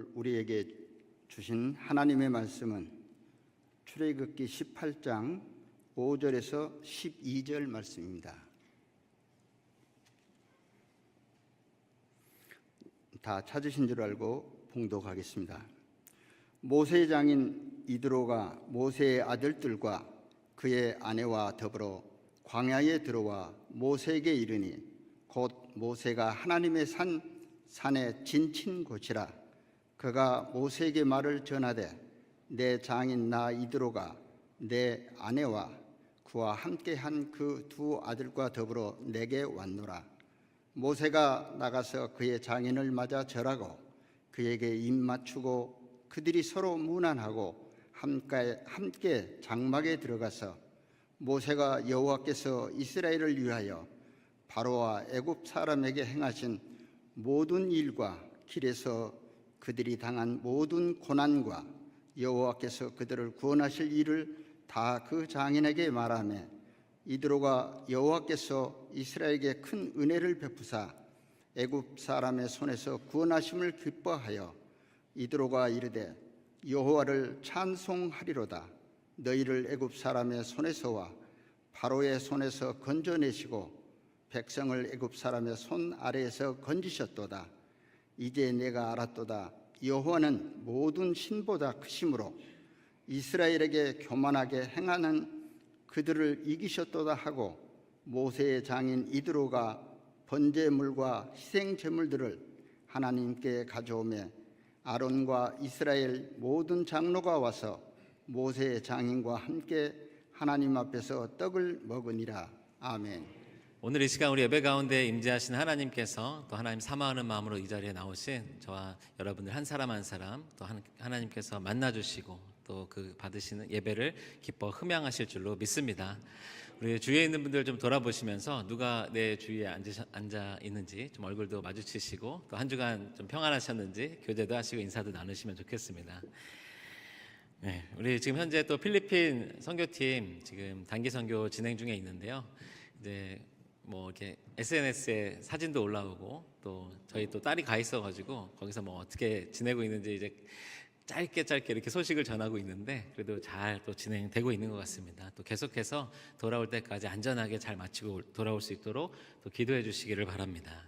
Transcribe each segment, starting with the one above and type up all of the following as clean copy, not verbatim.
오늘 우리에게 주신 하나님의 말씀은 출애굽기 18장 5절에서 12절 말씀입니다. 다 찾으신 줄 알고 봉독하겠습니다. 모세의 장인 이드로가 모세의 아들들과 그의 아내와 더불어 광야에 들어와 모세에게 이르니 곧 모세가 하나님의 산에 진친 곳이라. 그가 모세에게 말을 전하되 내 장인 나 이드로가 내 아내와 그와 함께한 그 두 아들과 더불어 내게 왔노라. 모세가 나가서 그의 장인을 맞아 절하고 그에게 입 맞추고 그들이 서로 문안하고 함께 장막에 들어가서 모세가 여호와께서 이스라엘을 위하여 바로와 애굽 사람에게 행하신 모든 일과 길에서 그들이 당한 모든 고난과 여호와께서 그들을 구원하실 일을 다 그 장인에게 말하며 이드로가 여호와께서 이스라엘에게 큰 은혜를 베푸사 애굽 사람의 손에서 구원하심을 기뻐하여 이드로가 이르되 여호와를 찬송하리로다. 너희를 애굽 사람의 손에서와 바로의 손에서 건져내시고 백성을 애굽 사람의 손 아래에서 건지셨도다. 이제 내가 알았도다. 여호와는 모든 신보다 크심으로 이스라엘에게 교만하게 행하는 그들을 이기셨도다 하고 모세의 장인 이드로가 번제물과 희생제물들을 하나님께 가져오매 아론과 이스라엘 모든 장로가 와서 모세의 장인과 함께 하나님 앞에서 떡을 먹으니라. 아멘. 오늘 이 시간 우리 예배 가운데 임재하신 하나님께서 또 하나님 사모하는 마음으로 이 자리에 나오신 저와 여러분들 한 사람 한 사람 또 하나님께서 만나주시고 또 그 받으시는 예배를 기뻐 흠양하실 줄로 믿습니다. 우리 주위에 있는 분들 좀 돌아보시면서 누가 내 주위에 앉아 있는지 좀 얼굴도 마주치시고 또 한 주간 좀 평안하셨는지 교제도 하시고 인사도 나누시면 좋겠습니다. 네, 우리 지금 현재 또 필리핀 선교팀 지금 단기 선교 진행 중에 있는데요. 이제 뭐 이렇게 SNS에 사진도 올라오고 또 저희 또 딸이 가 있어가지고 거기서 뭐 어떻게 지내고 있는지 이제 짧게 이렇게 소식을 전하고 있는데 그래도 잘 또 진행되고 있는 것 같습니다. 또 계속해서 돌아올 때까지 안전하게 잘 마치고 돌아올 수 있도록 또 기도해 주시기를 바랍니다.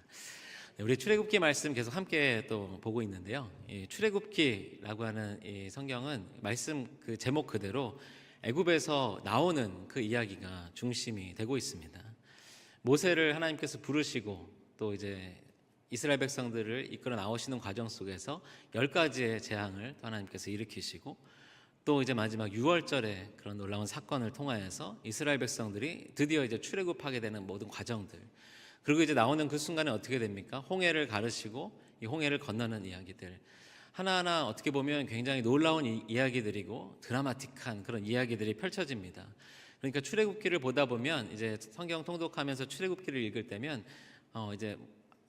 네, 우리 출애굽기 말씀 계속 함께 또 보고 있는데요. 이 출애굽기라고 하는 이 성경은 말씀 그 제목 그대로 애굽에서 나오는 그 이야기가 중심이 되고 있습니다. 모세를 하나님께서 부르시고 또 이제 이스라엘 백성들을 이끌어 나오시는 과정 속에서 10가지의 재앙을 하나님께서 일으키시고 또 이제 마지막 6월절에 그런 놀라운 사건을 통하여서 이스라엘 백성들이 드디어 이제 출애굽하게 되는 모든 과정들, 그리고 이제 나오는 그 순간에 어떻게 됩니까? 홍해를 가르시고 이 홍해를 건너는 이야기들 하나하나 어떻게 보면 굉장히 놀라운 이야기들이고 드라마틱한 그런 이야기들이 펼쳐집니다. 그러니까 출애굽기를 보다 보면 이제 성경 통독하면서 출애굽기를 읽을 때면 이제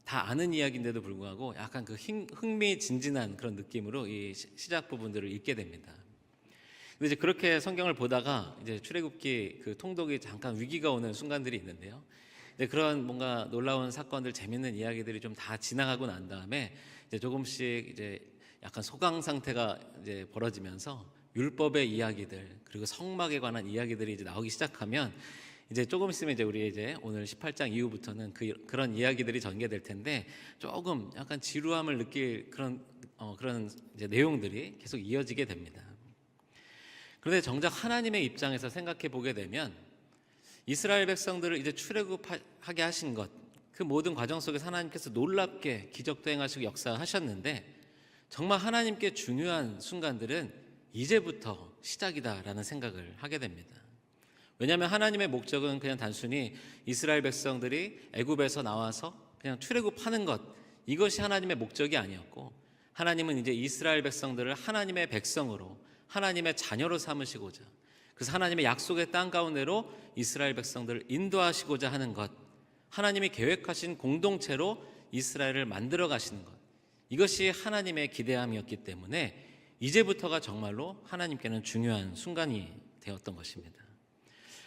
다 아는 이야기인데도 불구하고 약간 그 흥미진진한 그런 느낌으로 이 시작 부분들을 읽게 됩니다. 근데 이제 그렇게 성경을 보다가 이제 출애굽기 그 통독이 잠깐 위기가 오는 순간들이 있는데요. 이제 그런 뭔가 놀라운 사건들, 재밌는 이야기들이 좀 다 지나가고 난 다음에 이제 조금씩 이제 약간 소강 상태가 이제 벌어지면서 율법의 이야기들 그리고 성막에 관한 이야기들이 이제 나오기 시작하면 이제 조금 있으면 이제 우리 이제 오늘 18장 이후부터는 그런 이야기들이 전개될 텐데 조금 약간 지루함을 느낄 그런 이제 내용들이 계속 이어지게 됩니다. 그런데 정작 하나님의 입장에서 생각해 보게 되면 이스라엘 백성들을 이제 출애굽하게 하신 것, 그 모든 과정 속에서 하나님께서 놀랍게 기적도 행하시고 역사하셨는데 정말 하나님께 중요한 순간들은 이제부터 시작이다라는 생각을 하게 됩니다. 왜냐하면 하나님의 목적은 그냥 단순히 이스라엘 백성들이 애굽에서 나와서 그냥 출애굽하는 것, 이것이 하나님의 목적이 아니었고 하나님은 이제 이스라엘 백성들을 하나님의 백성으로 하나님의 자녀로 삼으시고자, 그래서 하나님의 약속의 땅 가운데로 이스라엘 백성들을 인도하시고자 하는 것, 하나님이 계획하신 공동체로 이스라엘을 만들어 가시는 것, 이것이 하나님의 기대함이었기 때문에 이제부터가 정말로 하나님께는 중요한 순간이 되었던 것입니다.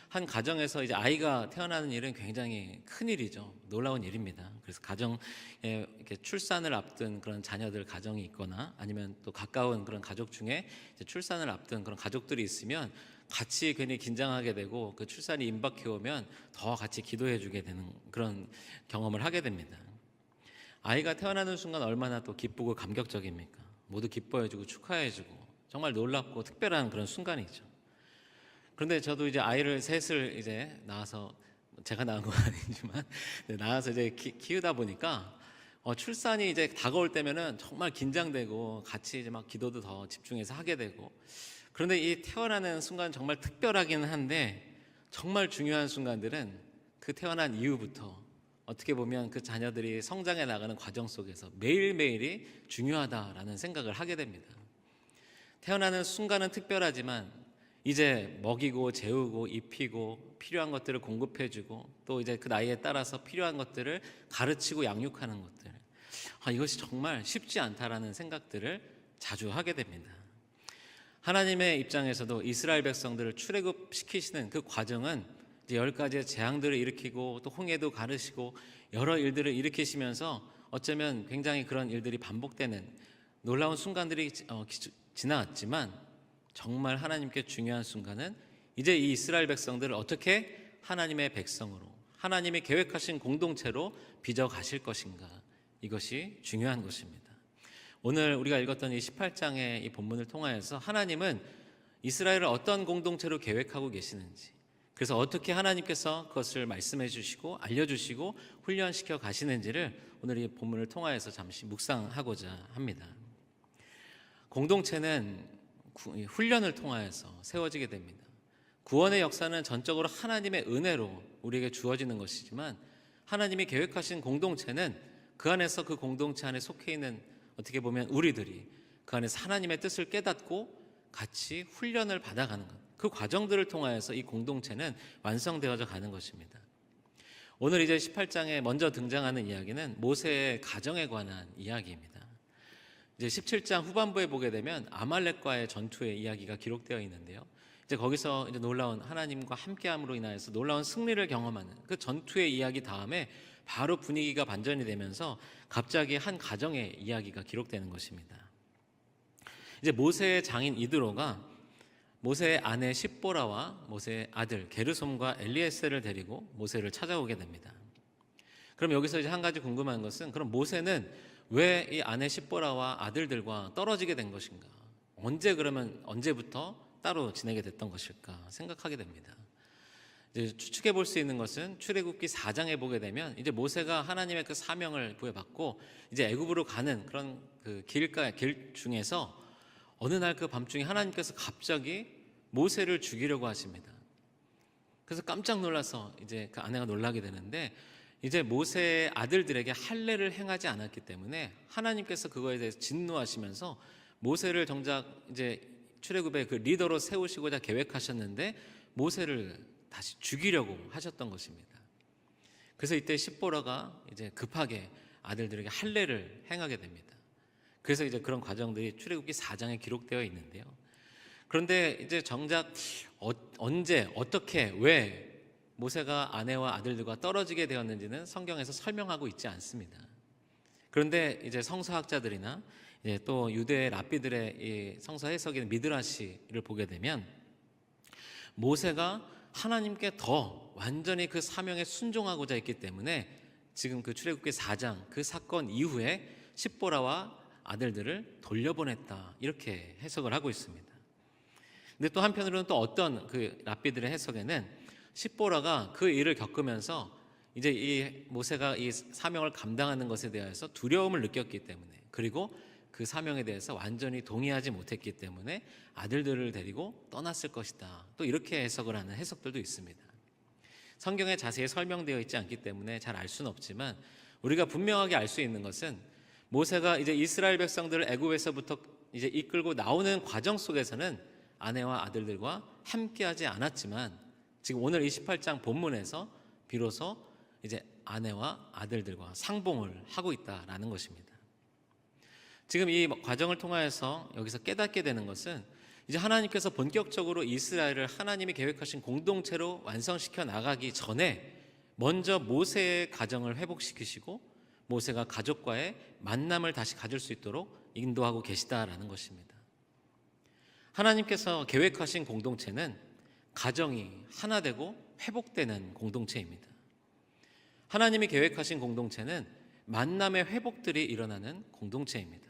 한 가정에서 이제 아이가 태어나는 일은 굉장히 큰 일이죠. 놀라운 일입니다. 그래서 가정에 이렇게 출산을 앞둔 그런 자녀들 가정이 있거나 아니면 또 가까운 그런 가족 중에 이제 출산을 앞둔 그런 가족들이 있으면 같이 괜히 긴장하게 되고 그 출산이 임박해 오면 더 같이 기도해 주게 되는 그런 경험을 하게 됩니다. 아이가 태어나는 순간 얼마나 또 기쁘고 감격적입니까? 모두 기뻐해 주고 축하해 주고 정말 놀랍고 특별한 그런 순간이죠. 그런데 저도 이제 아이를 셋을 이제 낳아서, 제가 낳은 건 아니지만 낳아서 이제 키우다 보니까 출산이 이제 다가올 때면은 정말 긴장되고 같이 이제 막 기도도 더 집중해서 하게 되고, 그런데 이 태어나는 순간 정말 특별하기는 한데 정말 중요한 순간들은 그 태어난 이후부터 어떻게 보면 그 자녀들이 성장해 나가는 과정 속에서 매일매일이 중요하다라는 생각을 하게 됩니다. 태어나는 순간은 특별하지만 이제 먹이고 재우고 입히고 필요한 것들을 공급해주고 또 이제 그 나이에 따라서 필요한 것들을 가르치고 양육하는 것들, 이것이 정말 쉽지 않다라는 생각들을 자주 하게 됩니다. 하나님의 입장에서도 이스라엘 백성들을 출애굽시키시는 그 과정은 이제 10가지의 재앙들을 일으키고 또 홍해도 가르시고 여러 일들을 일으키시면서 어쩌면 굉장히 그런 일들이 반복되는 놀라운 순간들이 지나왔지만, 정말 하나님께 중요한 순간은 이제 이 이스라엘 백성들을 어떻게 하나님의 백성으로, 하나님이 계획하신 공동체로 빚어 가실 것인가, 이것이 중요한 것입니다. 오늘 우리가 읽었던 이 18장의 이 본문을 통하여서 하나님은 이스라엘을 어떤 공동체로 계획하고 계시는지, 그래서 어떻게 하나님께서 그것을 말씀해 주시고 알려주시고 훈련시켜 가시는지를 오늘 이 본문을 통하여서 잠시 묵상하고자 합니다. 공동체는 훈련을 통하여서 세워지게 됩니다. 구원의 역사는 전적으로 하나님의 은혜로 우리에게 주어지는 것이지만, 하나님이 계획하신 공동체는 그 안에서 그 공동체 안에 속해 있는 어떻게 보면 우리들이 그 안에서 하나님의 뜻을 깨닫고 같이 훈련을 받아가는 것, 그 과정들을 통하여서 이 공동체는 완성되어져 가는 것입니다. 오늘 이제 18장에 먼저 등장하는 이야기는 모세의 가정에 관한 이야기입니다. 이제 17장 후반부에 보게 되면 아말렉과의 전투의 이야기가 기록되어 있는데요. 이제 거기서 이제 놀라운 하나님과 함께함으로 인하여서 놀라운 승리를 경험하는 그 전투의 이야기 다음에 바로 분위기가 반전이 되면서 갑자기 한 가정의 이야기가 기록되는 것입니다. 이제 모세의 장인 이드로가 모세의 아내 십보라와 모세의 아들 게르솜과 엘리에셀을 데리고 모세를 찾아오게 됩니다. 그럼 여기서 이제 한 가지 궁금한 것은, 그럼 모세는 왜 이 아내 십보라와 아들들과 떨어지게 된 것인가? 언제부터 따로 지내게 됐던 것일까 생각하게 됩니다. 이제 추측해 볼 수 있는 것은 출애굽기 4장에 보게 되면 이제 모세가 하나님의 그 사명을 부여받고 이제 애굽으로 가는 그런 그 길 중에서 어느 날 그 밤중에 하나님께서 갑자기 모세를 죽이려고 하십니다. 그래서 깜짝 놀라서 이제 그 아내가 놀라게 되는데, 이제 모세의 아들들에게 할례를 행하지 않았기 때문에 하나님께서 그거에 대해서 진노하시면서 모세를 정작 이제 출애굽의 그 리더로 세우시고자 계획하셨는데 모세를 다시 죽이려고 하셨던 것입니다. 그래서 이때 십보라가 이제 급하게 아들들에게 할례를 행하게 됩니다. 그래서 이제 그런 과정들이 출애굽기 4장에 기록되어 있는데요. 그런데 이제 정작 언제, 어떻게, 왜 모세가 아내와 아들들과 떨어지게 되었는지는 성경에서 설명하고 있지 않습니다. 그런데 이제 성서학자들이나 이제 또 유대 랍비들의 이 성서 해석인 미드라시를 보게 되면 모세가 하나님께 더 완전히 그 사명에 순종하고자 했기 때문에 지금 그 출애굽기 4장 그 사건 이후에 십보라와 아들들을 돌려보냈다, 이렇게 해석을 하고 있습니다. 근데 또 한편으로는 또 어떤 그 랍비들의 해석에는 십보라가 그 일을 겪으면서 이제 이 모세가 이 사명을 감당하는 것에 대해서 두려움을 느꼈기 때문에, 그리고 그 사명에 대해서 완전히 동의하지 못했기 때문에 아들들을 데리고 떠났을 것이다, 또 이렇게 해석을 하는 해석들도 있습니다. 성경에 자세히 설명되어 있지 않기 때문에 잘 알 수는 없지만, 우리가 분명하게 알 수 있는 것은 모세가 이제 이스라엘 백성들을 애굽에서부터 이제 이끌고 나오는 과정 속에서는 아내와 아들들과 함께하지 않았지만, 지금 오늘 28장 본문에서 비로소 이제 아내와 아들들과 상봉을 하고 있다라는 것입니다. 지금 이 과정을 통하여서 여기서 깨닫게 되는 것은 이제 하나님께서 본격적으로 이스라엘을 하나님이 계획하신 공동체로 완성시켜 나가기 전에 먼저 모세의 가정을 회복시키시고 모세가 가족과의 만남을 다시 가질 수 있도록 인도하고 계시다라는 것입니다. 하나님께서 계획하신 공동체는 가정이 하나 되고 회복되는 공동체입니다. 하나님이 계획하신 공동체는 만남의 회복들이 일어나는 공동체입니다.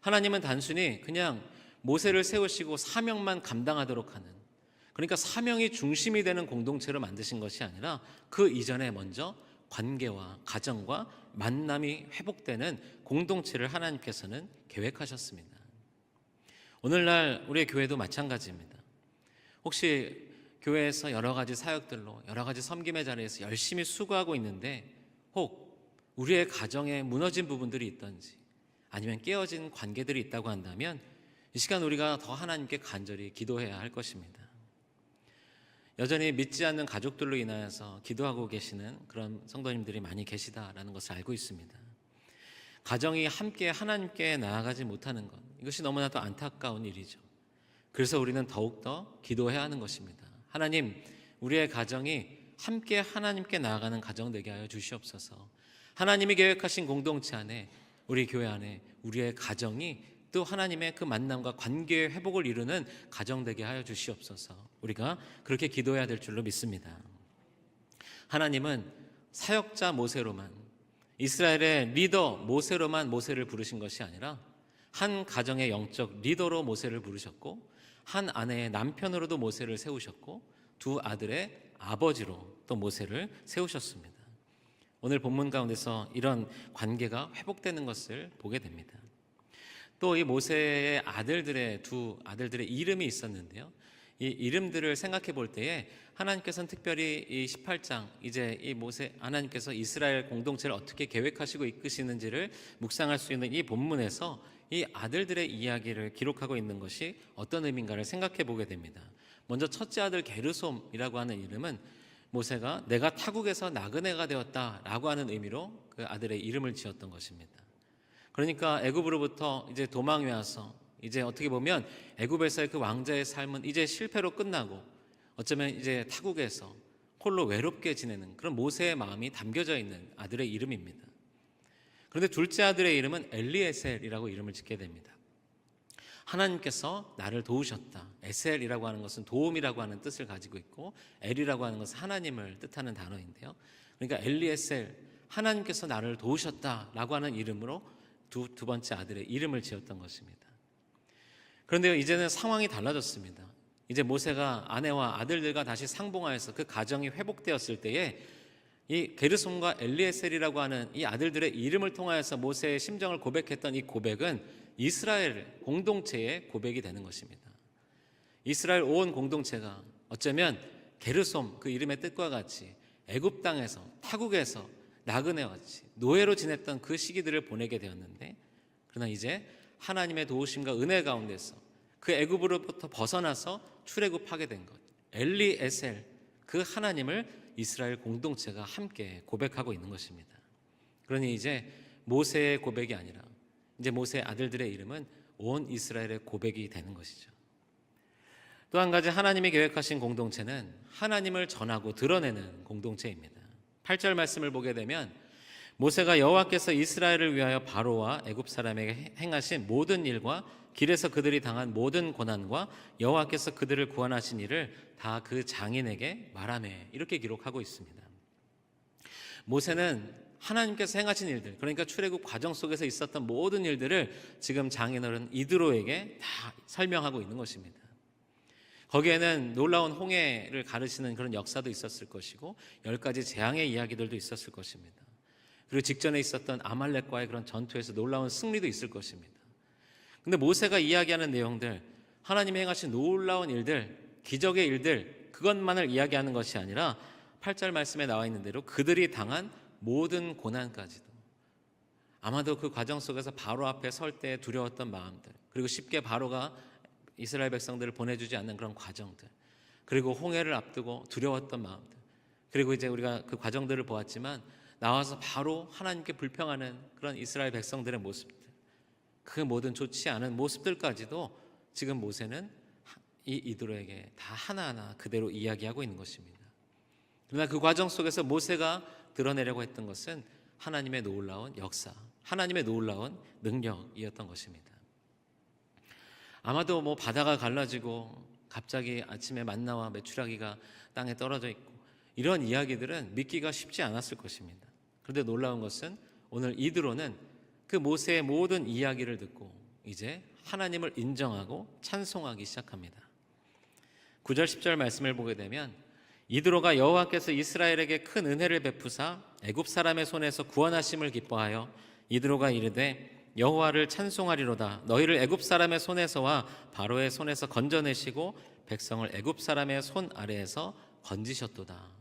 하나님은 단순히 그냥 모세를 세우시고 사명만 감당하도록 하는, 그러니까 사명이 중심이 되는 공동체로 만드신 것이 아니라 그 이전에 먼저 관계와 가정과 만남이 회복되는 공동체를 하나님께서는 계획하셨습니다. 오늘날 우리의 교회도 마찬가지입니다. 혹시 교회에서 여러 가지 사역들로 여러 가지 섬김의 자리에서 열심히 수고하고 있는데 혹 우리의 가정에 무너진 부분들이 있던지 아니면 깨어진 관계들이 있다고 한다면 이 시간 우리가 더 하나님께 간절히 기도해야 할 것입니다. 여전히 믿지 않는 가족들로 인하여서 기도하고 계시는 그런 성도님들이 많이 계시다라는 것을 알고 있습니다. 가정이 함께 하나님께 나아가지 못하는 것, 이것이 너무나도 안타까운 일이죠. 그래서 우리는 더욱더 기도해야 하는 것입니다. 하나님, 우리의 가정이 함께 하나님께 나아가는 가정 되게 하여 주시옵소서. 하나님이 계획하신 공동체 안에, 우리 교회 안에 우리의 가정이 또 하나님의 그 만남과 관계의 회복을 이루는 가정 되게 하여 주시옵소서. 우리가 그렇게 기도해야 될 줄로 믿습니다. 하나님은 사역자 모세로만, 이스라엘의 리더 모세로만 모세를 부르신 것이 아니라 한 가정의 영적 리더로 모세를 부르셨고 한 아내의 남편으로도 모세를 세우셨고 두 아들의 아버지로 또 모세를 세우셨습니다. 오늘 본문 가운데서 이런 관계가 회복되는 것을 보게 됩니다. 또 이 모세의 아들들의 두 아들들의 이름이 있었는데요. 이 이름들을 생각해 볼 때에 하나님께서는 특별히 이 18장 이제 이 모세 하나님께서 이스라엘 공동체를 어떻게 계획하시고 이끄시는지를 묵상할 수 있는 이 본문에서 이 아들들의 이야기를 기록하고 있는 것이 어떤 의미인가를 생각해 보게 됩니다. 먼저 첫째 아들 게르솜이라고 하는 이름은 모세가 내가 타국에서 나그네가 되었다라고 하는 의미로 그 아들의 이름을 지었던 것입니다. 그러니까 애굽으로부터 이제 도망해 와서 이제 어떻게 보면 애굽에서의 그 왕자의 삶은 이제 실패로 끝나고 어쩌면 이제 타국에서 홀로 외롭게 지내는 그런 모세의 마음이 담겨져 있는 아들의 이름입니다. 그런데 둘째 아들의 이름은 엘리에셀이라고 이름을 짓게 됩니다. 하나님께서 나를 도우셨다. 에셀이라고 하는 것은 도움이라고 하는 뜻을 가지고 있고 엘이라고 하는 것은 하나님을 뜻하는 단어인데요. 그러니까 엘리에셀, 하나님께서 나를 도우셨다라고 하는 이름으로 두 번째 아들의 이름을 지었던 것입니다. 그런데 이제는 상황이 달라졌습니다. 이제 모세가 아내와 아들들과 다시 상봉하여서 그 가정이 회복되었을 때에 이 게르솜과 엘리에셀이라고 하는 이 아들들의 이름을 통하여서 모세의 심정을 고백했던 이 고백은 이스라엘 공동체의 고백이 되는 것입니다. 이스라엘 온 공동체가 어쩌면 게르솜 그 이름의 뜻과 같이 애굽 땅에서 타국에서 나그네와 같이 노예로 지냈던 그 시기들을 보내게 되었는데 그러나 이제 하나님의 도우심과 은혜 가운데서 그 애굽으로부터 벗어나서 출애굽하게 된 것 엘리에셀 그 하나님을 이스라엘 공동체가 함께 고백하고 있는 것입니다. 그러니 이제 모세의 고백이 아니라 이제 모세의 아들들의 이름은 온 이스라엘의 고백이 되는 것이죠. 또 한 가지 하나님이 계획하신 공동체는 하나님을 전하고 드러내는 공동체입니다. 8절 말씀을 보게 되면 모세가 여호와께서 이스라엘을 위하여 바로와 애굽 사람에게 행하신 모든 일과 길에서 그들이 당한 모든 고난과 여호와께서 그들을 구원하신 일을 다 그 장인에게 말하매 이렇게 기록하고 있습니다. 모세는 하나님께서 행하신 일들, 그러니까 출애굽 과정 속에서 있었던 모든 일들을 지금 장인어른 이드로에게 다 설명하고 있는 것입니다. 거기에는 놀라운 홍해를 가르치는 그런 역사도 있었을 것이고 10가지 재앙의 이야기들도 있었을 것입니다. 그리고 직전에 있었던 아말렉과의 그런 전투에서 놀라운 승리도 있을 것입니다. 근데 모세가 이야기하는 내용들, 하나님이 행하신 놀라운 일들, 기적의 일들, 그것만을 이야기하는 것이 아니라 8절 말씀에 나와 있는 대로 그들이 당한 모든 고난까지도, 아마도 그 과정 속에서 바로 앞에 설 때 두려웠던 마음들, 그리고 쉽게 바로가 이스라엘 백성들을 보내주지 않는 그런 과정들, 그리고 홍해를 앞두고 두려웠던 마음들, 그리고 이제 우리가 그 과정들을 보았지만 나와서 바로 하나님께 불평하는 그런 이스라엘 백성들의 모습들, 그 모든 좋지 않은 모습들까지도 지금 모세는 이 이드로에게 다 하나하나 그대로 이야기하고 있는 것입니다. 그러나 그 과정 속에서 모세가 드러내려고 했던 것은 하나님의 놀라운 역사, 하나님의 놀라운 능력이었던 것입니다. 아마도 뭐 바다가 갈라지고 갑자기 아침에 만나와 메추라기가 땅에 떨어져 있고 이런 이야기들은 믿기가 쉽지 않았을 것입니다. 그런데 놀라운 것은 오늘 이드로는 그 모세의 모든 이야기를 듣고 이제 하나님을 인정하고 찬송하기 시작합니다. 9절 10절 말씀을 보게 되면 이드로가 여호와께서 이스라엘에게 큰 은혜를 베푸사 애굽 사람의 손에서 구원하심을 기뻐하여 이드로가 이르되 여호와를 찬송하리로다. 너희를 애굽 사람의 손에서와 바로의 손에서 건져내시고 백성을 애굽 사람의 손 아래에서 건지셨도다.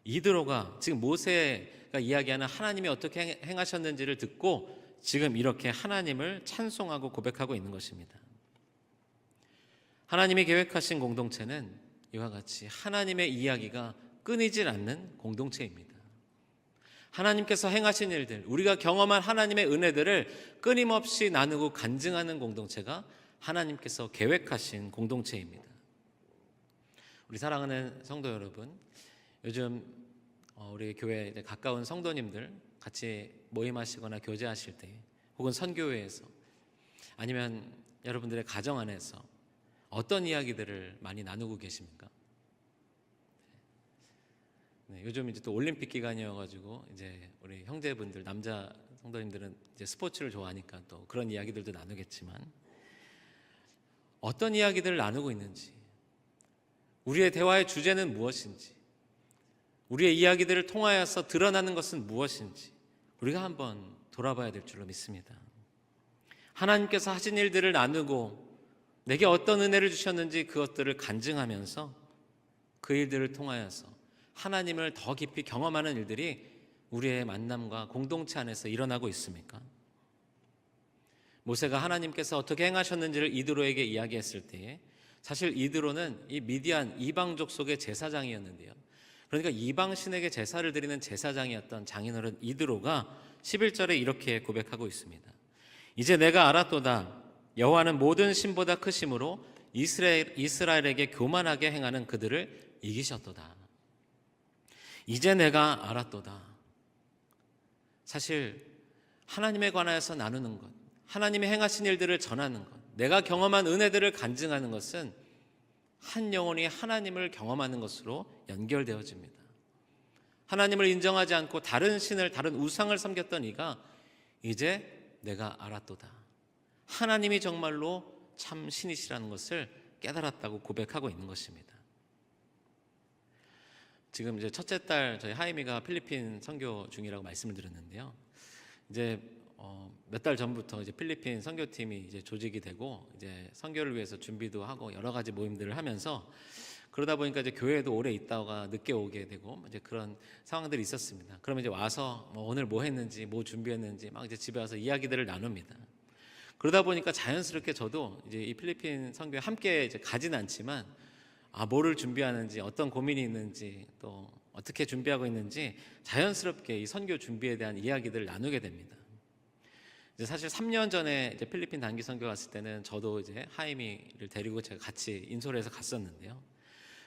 이드로가 지금 모세가 이야기하는 하나님이 어떻게 행하셨는지를 듣고 지금 이렇게 하나님을 찬송하고 고백하고 있는 것입니다. 하나님이 계획하신 공동체는 이와 같이 하나님의 이야기가 끊이질 않는 공동체입니다. 하나님께서 행하신 일들, 우리가 경험한 하나님의 은혜들을 끊임없이 나누고 간증하는 공동체가 하나님께서 계획하신 공동체입니다. 우리 사랑하는 성도 여러분, 요즘 우리 교회 가까운 성도님들 같이 모임하시거나 교제하실 때 혹은 선교회에서 아니면 여러분들의 가정 안에서 어떤 이야기들을 많이 나누고 계십니까? 네, 요즘 이제 또 올림픽 기간이어가지고 이제 우리 형제분들 남자 성도님들은 이제 스포츠를 좋아하니까 또 그런 이야기들도 나누겠지만 어떤 이야기들을 나누고 있는지, 우리의 대화의 주제는 무엇인지, 우리의 이야기들을 통하여서 드러나는 것은 무엇인지 우리가 한번 돌아봐야 될 줄로 믿습니다. 하나님께서 하신 일들을 나누고 내게 어떤 은혜를 주셨는지 그것들을 간증하면서 그 일들을 통하여서 하나님을 더 깊이 경험하는 일들이 우리의 만남과 공동체 안에서 일어나고 있습니까? 모세가 하나님께서 어떻게 행하셨는지를 이드로에게 이야기했을 때에 사실 이드로는 이 미디안 이방족 속의 제사장이었는데요. 그러니까 이방신에게 제사를 드리는 제사장이었던 장인어른 이드로가 11절에 이렇게 고백하고 있습니다. 이제 내가 알았도다. 여호와는 모든 신보다 크심으로 이스라엘에게 교만하게 행하는 그들을 이기셨도다. 이제 내가 알았도다. 사실 하나님에 관하여서 나누는 것, 하나님이 행하신 일들을 전하는 것, 내가 경험한 은혜들을 간증하는 것은 한 영혼이 하나님을 경험하는 것으로 연결되어집니다. 하나님을 인정하지 않고 다른 신을, 다른 우상을 섬겼던 이가 이제 내가 알았도다. 하나님이 정말로 참 신이시라는 것을 깨달았다고 고백하고 있는 것입니다. 지금 이제 첫째 딸 저희 하임이가 필리핀 선교 중이라고 말씀을 드렸는데요. 이제 몇 달 전부터 이제 필리핀 선교팀이 이제 조직이 되고 이제 선교를 위해서 준비도 하고 여러 가지 모임들을 하면서 그러다 보니까 이제 교회에도 오래 있다가 늦게 오게 되고 이제 그런 상황들이 있었습니다. 그러면 이제 와서 오늘 뭐 했는지, 뭐 준비했는지 막 이제 집에 와서 이야기들을 나눕니다. 그러다 보니까 자연스럽게 저도 이제 이 필리핀 선교에 함께 이제 가진 않지만 뭐를 준비하는지, 어떤 고민이 있는지, 또 어떻게 준비하고 있는지 자연스럽게 이 선교 준비에 대한 이야기들을 나누게 됩니다. 이제 사실 3년 전에 이제 필리핀 단기 선교 갔을 때는 저도 이제 하임이를 데리고 제가 같이 인솔해서 갔었는데요.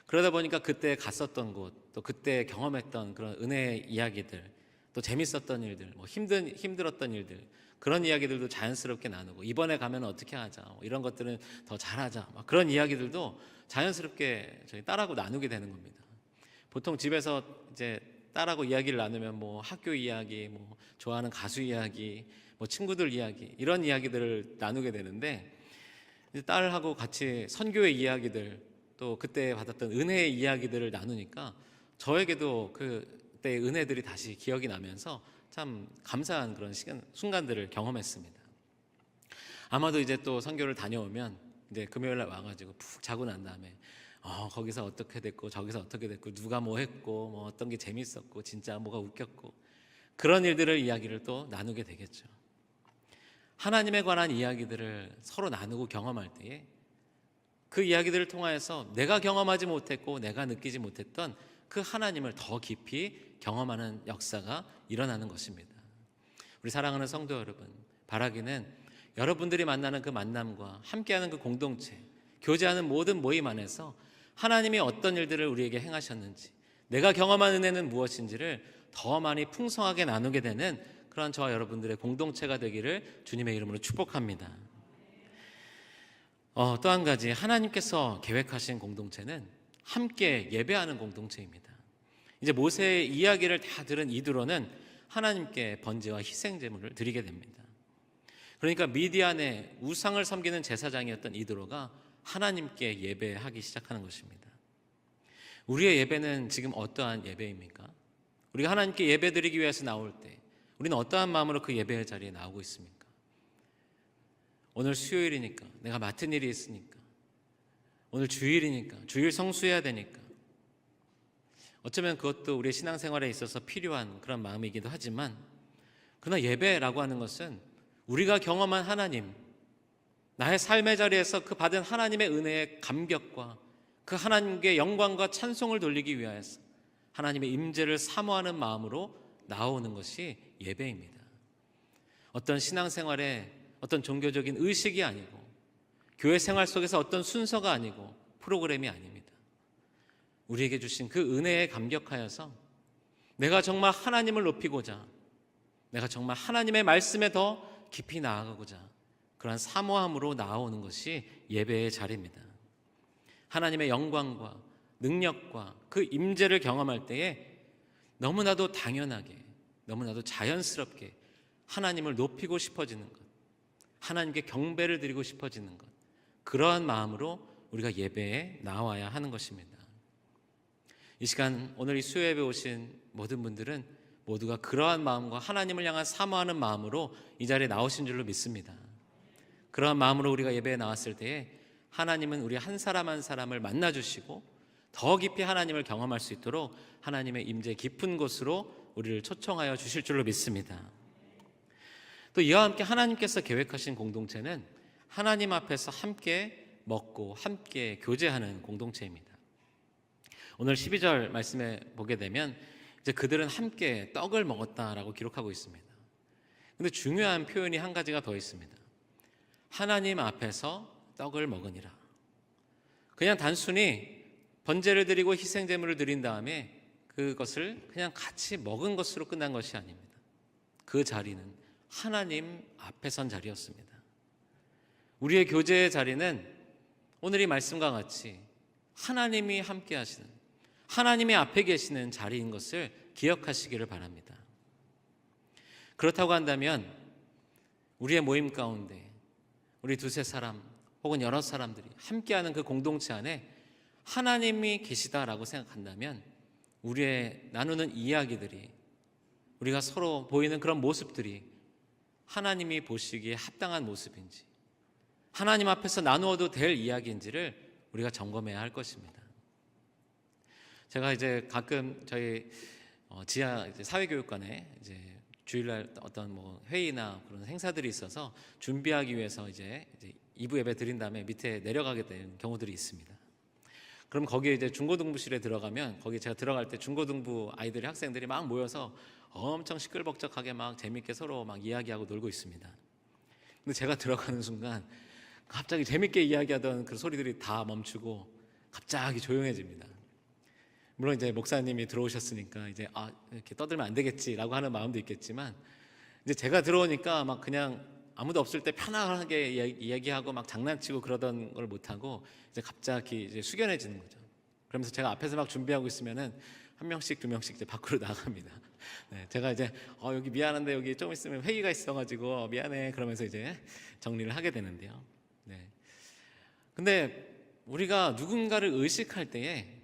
그러다 보니까 그때 갔었던 곳, 또 그때 경험했던 그런 은혜의 이야기들, 또 재밌었던 일들, 뭐 힘들었던 일들, 그런 이야기들도 자연스럽게 나누고 이번에 가면 어떻게 하자, 이런 것들은 더 잘하자, 그런 이야기들도 자연스럽게 저희 딸하고 나누게 되는 겁니다. 보통 집에서 이제 딸하고 이야기를 나누면 뭐 학교 이야기, 뭐 좋아하는 가수 이야기, 뭐 친구들 이야기, 이런 이야기들을 나누게 되는데 이제 딸하고 같이 선교의 이야기들, 또 그때 받았던 은혜의 이야기들을 나누니까 저에게도 그때의 은혜들이 다시 기억이 나면서 참 감사한 그런 순간들을 경험했습니다. 아마도 이제 또 선교를 다녀오면 이제 금요일 날 와가지고 푹 자고 난 다음에 거기서 어떻게 됐고 저기서 어떻게 됐고 누가 뭐 했고 뭐 어떤 게 재밌었고 진짜 뭐가 웃겼고 그런 일들을 이야기를 또 나누게 되겠죠. 하나님에 관한 이야기들을 서로 나누고 경험할 때에 그 이야기들을 통하여서 내가 경험하지 못했고 내가 느끼지 못했던 그 하나님을 더 깊이 경험하는 역사가 일어나는 것입니다. 우리 사랑하는 성도 여러분, 바라기는 여러분들이 만나는 그 만남과 함께하는 그 공동체, 교제하는 모든 모임 안에서 하나님이 어떤 일들을 우리에게 행하셨는지, 내가 경험한 은혜는 무엇인지를 더 많이 풍성하게 나누게 되는 그런 저와 여러분들의 공동체가 되기를 주님의 이름으로 축복합니다. 또 한 가지, 하나님께서 계획하신 공동체는 함께 예배하는 공동체입니다. 이제 모세의 이야기를 다 들은 이드로는 하나님께 번제와 희생 제물을 드리게 됩니다. 그러니까 미디안의 우상을 섬기는 제사장이었던 이드로가 하나님께 예배하기 시작하는 것입니다. 우리의 예배는 지금 어떠한 예배입니까? 우리가 하나님께 예배드리기 위해서 나올 때 우리는 어떠한 마음으로 그 예배의 자리에 나오고 있습니까? 오늘 수요일이니까, 내가 맡은 일이 있으니까, 오늘 주일이니까, 주일 성수해야 되니까, 어쩌면 그것도 우리의 신앙생활에 있어서 필요한 그런 마음이기도 하지만, 그러나 예배라고 하는 것은 우리가 경험한 하나님, 나의 삶의 자리에서 그 받은 하나님의 은혜의 감격과 그 하나님께 영광과 찬송을 돌리기 위하여서 하나님의 임재를 사모하는 마음으로 나오는 것이 예배입니다. 어떤 신앙생활에 어떤 종교적인 의식이 아니고, 교회 생활 속에서 어떤 순서가 아니고, 프로그램이 아닙니다. 우리에게 주신 그 은혜에 감격하여서 내가 정말 하나님을 높이고자, 내가 정말 하나님의 말씀에 더 깊이 나아가고자 그러한 사모함으로 나오는 것이 예배의 자리입니다. 하나님의 영광과 능력과 그 임재를 경험할 때에 너무나도 당연하게, 너무나도 자연스럽게 하나님을 높이고 싶어지는 것, 하나님께 경배를 드리고 싶어지는 것, 그러한 마음으로 우리가 예배에 나와야 하는 것입니다. 이 시간 오늘 이 수요 예배 오신 모든 분들은 모두가 그러한 마음과 하나님을 향한 사모하는 마음으로 이 자리에 나오신 줄로 믿습니다. 그러한 마음으로 우리가 예배에 나왔을 때에 하나님은 우리 한 사람 한 사람을 만나주시고 더 깊이 하나님을 경험할 수 있도록 하나님의 임재 깊은 곳으로 우리를 초청하여 주실 줄로 믿습니다. 또 이와 함께 하나님께서 계획하신 공동체는 하나님 앞에서 함께 먹고 함께 교제하는 공동체입니다. 오늘 12절 말씀에 보게 되면 이제 그들은 함께 떡을 먹었다라고 기록하고 있습니다. 근데 중요한 표현이 한 가지가 더 있습니다. 하나님 앞에서 떡을 먹으니라. 그냥 단순히 번제를 드리고 희생 제물을 드린 다음에 그것을 그냥 같이 먹은 것으로 끝난 것이 아닙니다. 그 자리는 하나님 앞에 선 자리였습니다. 우리의 교제의 자리는 오늘 이 말씀과 같이 하나님이 함께 하시는, 하나님의 앞에 계시는 자리인 것을 기억하시기를 바랍니다. 그렇다고 한다면 우리의 모임 가운데 우리 두세 사람 혹은 여러 사람들이 함께하는 그 공동체 안에 하나님이 계시다라고 생각한다면 우리의 나누는 이야기들이, 우리가 서로 보이는 그런 모습들이 하나님이 보시기에 합당한 모습인지, 하나님 앞에서 나누어도 될 이야기인지를 우리가 점검해야 할 것입니다. 제가 이제 가끔 저희 지하 이제 사회교육관에 이제 주일날 어떤 뭐 회의나 그런 행사들이 있어서 준비하기 위해서 이제 2부 예배 드린 다음에 밑에 내려가게 되는 경우들이 있습니다. 그럼 거기에 이제 중고등부실에 들어가면, 거기 제가 들어갈 때 중고등부 아이들이, 학생들이 막 모여서 엄청 시끌벅적하게 막 재밌게 서로 막 이야기하고 놀고 있습니다. 근데 제가 들어가는 순간 갑자기 재밌게 이야기하던 그 소리들이 다 멈추고 갑자기 조용해집니다. 물론 이제 목사님이 들어오셨으니까 이제 이렇게 떠들면 안 되겠지라고 하는 마음도 있겠지만, 이제 제가 들어오니까 막 그냥 아무도 없을 때 편안하게 이야기하고 막 장난치고 그러던 걸 못하고 이제 갑자기 이제 숙연해지는 거죠. 그러면서 제가 앞에서 막 준비하고 있으면은 한 명씩 두 명씩 이제 밖으로 나갑니다. 네, 제가 이제 여기 미안한데 여기 좀 있으면 회의가 있어가지고 미안해 그러면서 이제 정리를 하게 되는데요. 네. 근데 우리가 누군가를 의식할 때에,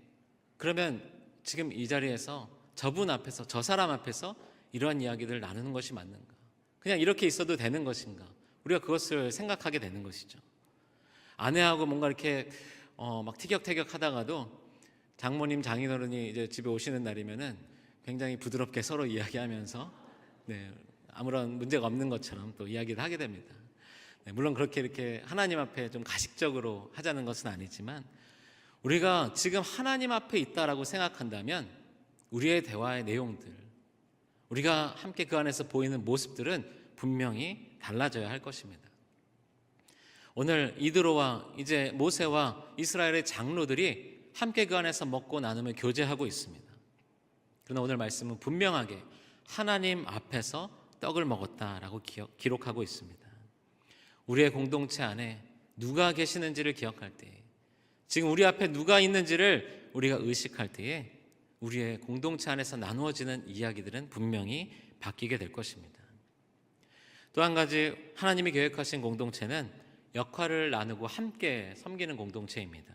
그러면 지금 이 자리에서 저분 앞에서, 저 사람 앞에서 이러한 이야기들을 나누는 것이 맞는가? 그냥 이렇게 있어도 되는 것인가? 우리가 그것을 생각하게 되는 것이죠. 아내하고 뭔가 이렇게 막 티격태격 하다가도 장모님, 장인어른이 이제 집에 오시는 날이면은 굉장히 부드럽게 서로 이야기하면서 아무런 문제가 없는 것처럼 또 이야기를 하게 됩니다. 물론 그렇게 이렇게 하나님 앞에 좀 가식적으로 하자는 것은 아니지만, 우리가 지금 하나님 앞에 있다라고 생각한다면 우리의 대화의 내용들, 우리가 함께 그 안에서 보이는 모습들은 분명히 달라져야 할 것입니다. 오늘 이드로와 이제 모세와 이스라엘의 장로들이 함께 그 안에서 먹고 나누며 교제하고 있습니다. 그러나 오늘 말씀은 분명하게 하나님 앞에서 떡을 먹었다라고 기록하고 있습니다. 우리의 공동체 안에 누가 계시는지를 기억할 때에, 지금 우리 앞에 누가 있는지를 우리가 의식할 때에 우리의 공동체 안에서 나누어지는 이야기들은 분명히 바뀌게 될 것입니다. 또 한 가지 하나님이 계획하신 공동체는 역할을 나누고 함께 섬기는 공동체입니다.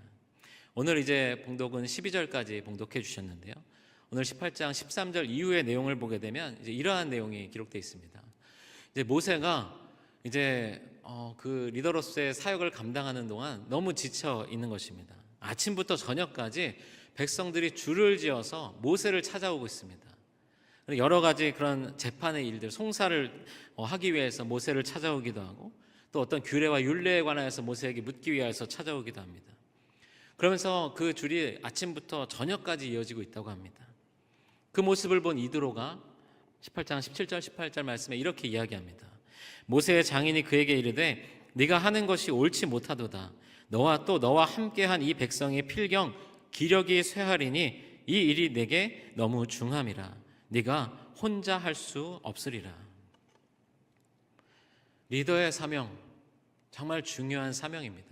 오늘 이제 봉독은 12절까지 봉독해 주셨는데요. 오늘 18장 13절 이후의 내용을 보게 되면 이제 이러한 내용이 기록되어 있습니다. 이제 모세가 이제 그 리더로서의 사역을 감당하는 동안 너무 지쳐 있는 것입니다. 아침부터 저녁까지 백성들이 줄을 지어서 모세를 찾아오고 있습니다. 여러 가지 그런 재판의 일들, 송사를 하기 위해서 모세를 찾아오기도 하고, 또 어떤 규례와 율례에 관하여서 모세에게 묻기 위해서 찾아오기도 합니다. 그러면서 그 줄이 아침부터 저녁까지 이어지고 있다고 합니다. 그 모습을 본 이드로가 18장 17절 18절 말씀에 이렇게 이야기합니다. 모세의 장인이 그에게 이르되 네가 하는 것이 옳지 못하도다. 너와 또 너와 함께한 이 백성의 필경 기력이 쇠하리니 이 일이 내게 너무 중함이라. 네가 혼자 할 수 없으리라. 리더의 사명, 정말 중요한 사명입니다.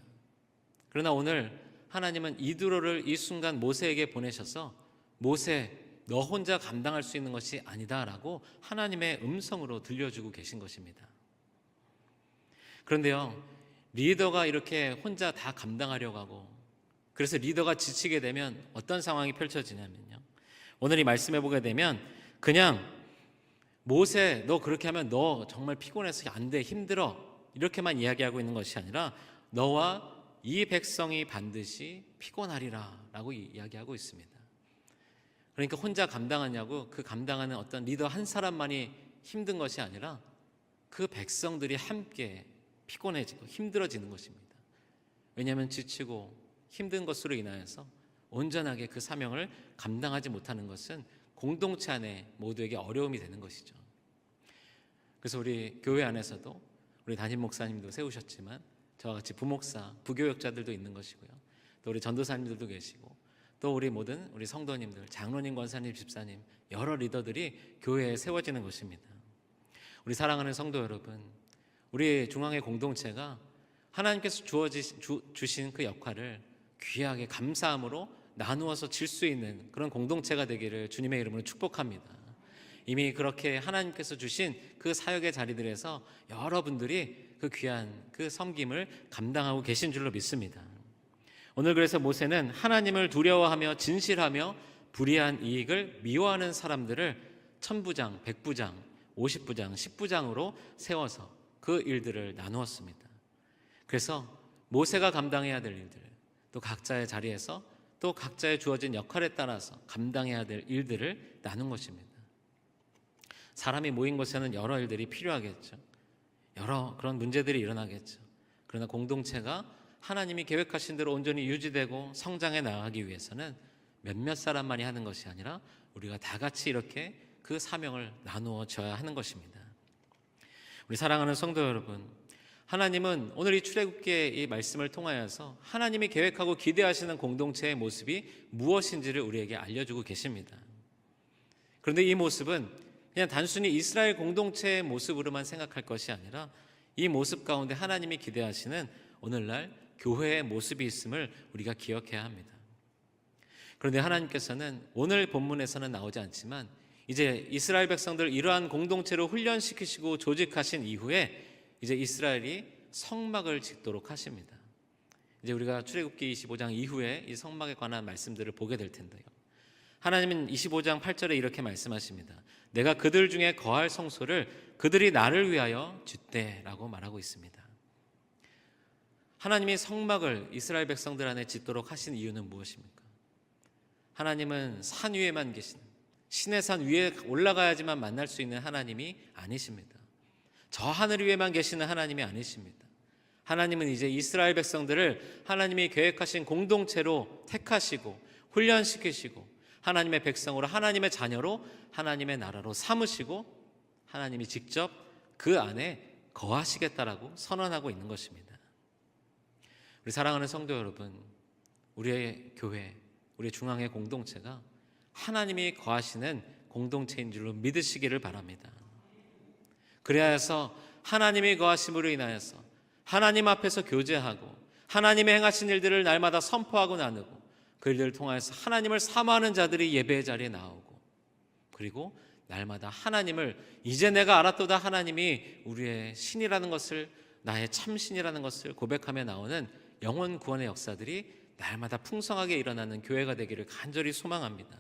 그러나 오늘 하나님은 이드로를 이 순간 모세에게 보내셔서 모세, 너 혼자 감당할 수 있는 것이 아니다라고 하나님의 음성으로 들려주고 계신 것입니다. 그런데요, 리더가 이렇게 혼자 다 감당하려고 하고, 그래서 리더가 지치게 되면 어떤 상황이 펼쳐지냐면요, 오늘 이 말씀해 보게 되면 그냥 모세, 너 그렇게 하면 너 정말 피곤해서 안 돼, 힘들어, 이렇게만 이야기하고 있는 것이 아니라 너와 이 백성이 반드시 피곤하리라 라고 이야기하고 있습니다. 그러니까 혼자 감당하냐고, 그 감당하는 어떤 리더 한 사람만이 힘든 것이 아니라 그 백성들이 함께 피곤해지고 힘들어지는 것입니다. 왜냐하면 지치고 힘든 것으로 인하여서 온전하게 그 사명을 감당하지 못하는 것은 공동체 안에 모두에게 어려움이 되는 것이죠. 그래서 우리 교회 안에서도 우리 담임 목사님도 세우셨지만 저와 같이 부목사, 부교역자들도 있는 것이고요. 또 우리 전도사님들도 계시고, 또 우리 모든 우리 성도님들, 장로님, 권사님, 집사님, 여러 리더들이 교회에 세워지는 것입니다. 우리 사랑하는 성도 여러분, 우리 중앙의 공동체가 하나님께서 주신 그 역할을 귀하게 감사함으로 나누어서 질 수 있는 그런 공동체가 되기를 주님의 이름으로 축복합니다. 이미 그렇게 하나님께서 주신 그 사역의 자리들에서 여러분들이 그 귀한 그 섬김을 감당하고 계신 줄로 믿습니다. 오늘 그래서 모세는 하나님을 두려워하며 진실하며 불의한 이익을 미워하는 사람들을 1000부장, 100부장, 50부장, 10부장으로 세워서 그 일들을 나누었습니다. 그래서 모세가 감당해야 될 일들, 또 각자의 자리에서 또 각자의 주어진 역할에 따라서 감당해야 될 일들을 나눈 것입니다. 사람이 모인 곳에는 여러 일들이 필요하겠죠. 여러 그런 문제들이 일어나겠죠. 그러나 공동체가 하나님이 계획하신 대로 온전히 유지되고 성장해 나가기 위해서는 몇몇 사람만이 하는 것이 아니라 우리가 다 같이 이렇게 그 사명을 나누어져야 하는 것입니다. 우리 사랑하는 성도 여러분, 하나님은 오늘 이 출애굽기의 이 말씀을 통하여서 하나님이 계획하고 기대하시는 공동체의 모습이 무엇인지를 우리에게 알려주고 계십니다. 그런데 이 모습은 그냥 단순히 이스라엘 공동체의 모습으로만 생각할 것이 아니라 이 모습 가운데 하나님이 기대하시는 오늘날 교회의 모습이 있음을 우리가 기억해야 합니다. 그런데 하나님께서는 오늘 본문에서는 나오지 않지만 이제 이스라엘 백성들을 이러한 공동체로 훈련시키시고 조직하신 이후에 이제 이스라엘이 성막을 짓도록 하십니다. 이제 우리가 출애굽기 25장 이후에 이 성막에 관한 말씀들을 보게 될 텐데요. 하나님은 25장 8절에 이렇게 말씀하십니다. 내가 그들 중에 거할 성소를 그들이 나를 위하여 짓되라고 말하고 있습니다. 하나님이 성막을 이스라엘 백성들 안에 짓도록 하신 이유는 무엇입니까? 하나님은 산 위에만 계시는, 신의 산 위에 올라가야지만 만날 수 있는 하나님이 아니십니다. 저 하늘 위에만 계시는 하나님이 아니십니다. 하나님은 이제 이스라엘 백성들을 하나님이 계획하신 공동체로 택하시고 훈련시키시고 하나님의 백성으로, 하나님의 자녀로, 하나님의 나라로 삼으시고 하나님이 직접 그 안에 거하시겠다라고 선언하고 있는 것입니다. 우리 사랑하는 성도 여러분, 우리의 교회, 우리의 중앙의 공동체가 하나님이 거하시는 공동체인 줄로 믿으시기를 바랍니다. 그래야 해서 하나님이 거하심으로 인하여서 하나님 앞에서 교제하고 하나님의 행하신 일들을 날마다 선포하고 나누고 그 일들을 통하여서 하나님을 사모하는 자들이 예배의 자리에 나오고, 그리고 날마다 하나님을 이제 내가 알았도다 하나님이 우리의 신이라는 것을, 나의 참신이라는 것을 고백하며 나오는 영혼 구원의 역사들이 날마다 풍성하게 일어나는 교회가 되기를 간절히 소망합니다.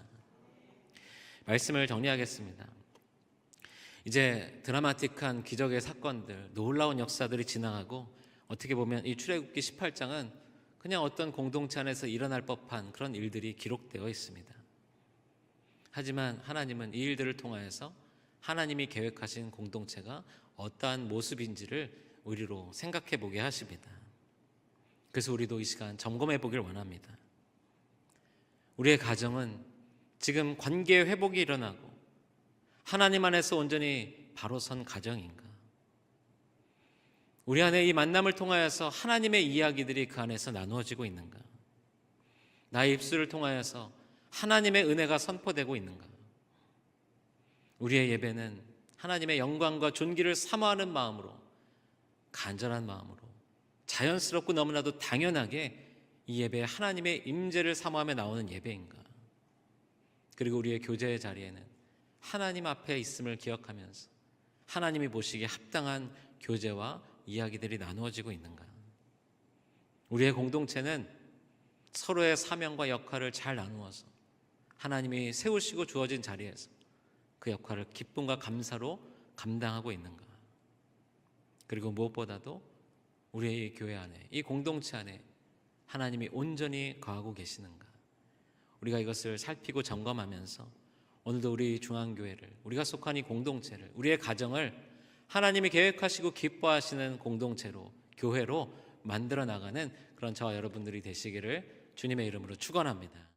말씀을 정리하겠습니다. 이제 드라마틱한 기적의 사건들, 놀라운 역사들이 지나가고, 어떻게 보면 이 출애굽기 18장은 그냥 어떤 공동체 안에서 일어날 법한 그런 일들이 기록되어 있습니다. 하지만 하나님은 이 일들을 통하여서 하나님이 계획하신 공동체가 어떠한 모습인지를 우리로 생각해 보게 하십니다. 그래서 우리도 이 시간 점검해 보길 원합니다. 우리의 가정은 지금 관계의 회복이 일어나고 하나님 안에서 온전히 바로 선 가정인가? 우리 안에 이 만남을 통하여서 하나님의 이야기들이 그 안에서 나누어지고 있는가? 나의 입술을 통하여서 하나님의 은혜가 선포되고 있는가? 우리의 예배는 하나님의 영광과 존귀를 사모하는 마음으로, 간절한 마음으로, 자연스럽고 너무나도 당연하게 이 예배에 하나님의 임재를 사모하며 나오는 예배인가? 그리고 우리의 교제의 자리에는 하나님 앞에 있음을 기억하면서 하나님이 보시기에 합당한 교제와 이야기들이 나누어지고 있는가? 우리의 공동체는 서로의 사명과 역할을 잘 나누어서 하나님이 세우시고 주어진 자리에서 그 역할을 기쁨과 감사로 감당하고 있는가? 그리고 무엇보다도 우리의 교회 안에, 이 공동체 안에 하나님이 온전히 거하고 계시는가? 우리가 이것을 살피고 점검하면서 오늘도 우리 중앙교회를, 우리가 속한 이 공동체를, 우리의 가정을 하나님이 계획하시고 기뻐하시는 공동체로, 교회로 만들어 나가는 그런 저와 여러분들이 되시기를 주님의 이름으로 축원합니다.